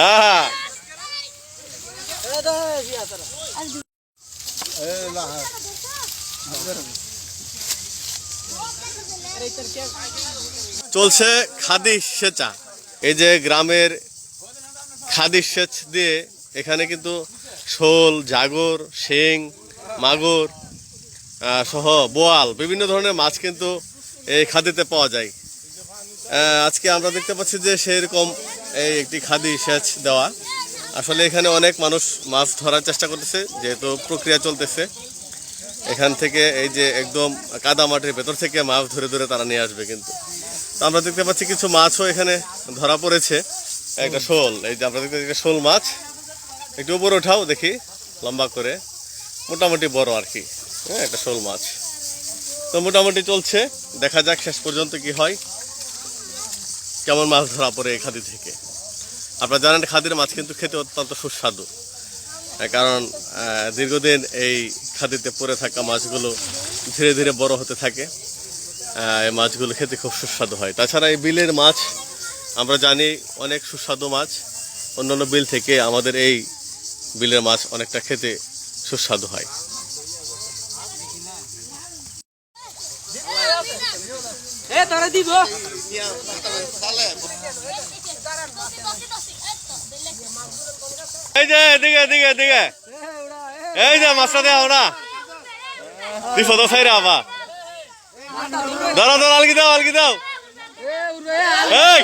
হ্যাঁ চলছে খাদি সেচা। এই যে গ্রামের খাদি সেচ দিয়ে এখানে কিন্তু শোল, জাগর, শিং, মাগুর সহ বোয়াল বিভিন্ন ধরনের মাছ কিন্তু এই খাদিতে পাওয়া যায়। আজকে আমরা দেখতে পাচ্ছি যে সেরকম এই একটি খাদি সেচ দেওয়া। আসলে এখানে অনেক মানুষ মাছ ধরার চেষ্টা করতেছে, যেহেতু প্রক্রিয়া চলতেছে। এখান থেকে এই যে একদম কাদা মাটির ভেতর থেকে মাছ ধরে ধরে তারা নিয়ে আসবে। কিন্তু তো আমরা দেখতে পাচ্ছি কিছু মাছও এখানে ধরা পড়েছে। একটা শোল, এই যে আমরা দেখতে পাচ্ছি শোল মাছ। একটু উপরে ওঠাও দেখি, লম্বা করে, মোটামুটি বড় আর কি। হ্যাঁ, একটা শোল মাছ। তো মোটামুটি চলছে, দেখা যাক শেষ পর্যন্ত কি হয়, কেমন মাছ ধরা পড়ে এই খাদি থেকে। আপনারা জানেন খাদির মাছ কিন্তু খেতে অত্যন্ত সুস্বাদু, কারণ দীর্ঘদিন এই খাদিতে পড়ে থাকা মাছগুলো ধীরে ধীরে বড় হতে থাকে। এই মাছগুলো খেতে খুব সুস্বাদু হয়। তাছাড়া এই বিলের মাছ আমরা জানি অনেক সুস্বাদু মাছ। অন্যান্য বিল থেকে আমাদের এই বিলের মাছ অনেকটা খেতে সুস্বাদু হয়। এই যে দিকে দিকে দিকে, এই যে মাছটা দেওয়া না বিপদ সাইরা আবার ধরো ধরো, আলগি দাও আলগি দাও, এই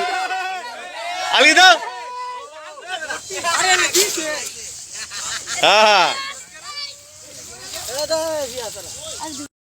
আলগি দাও। হ্যাঁ হ্যাঁ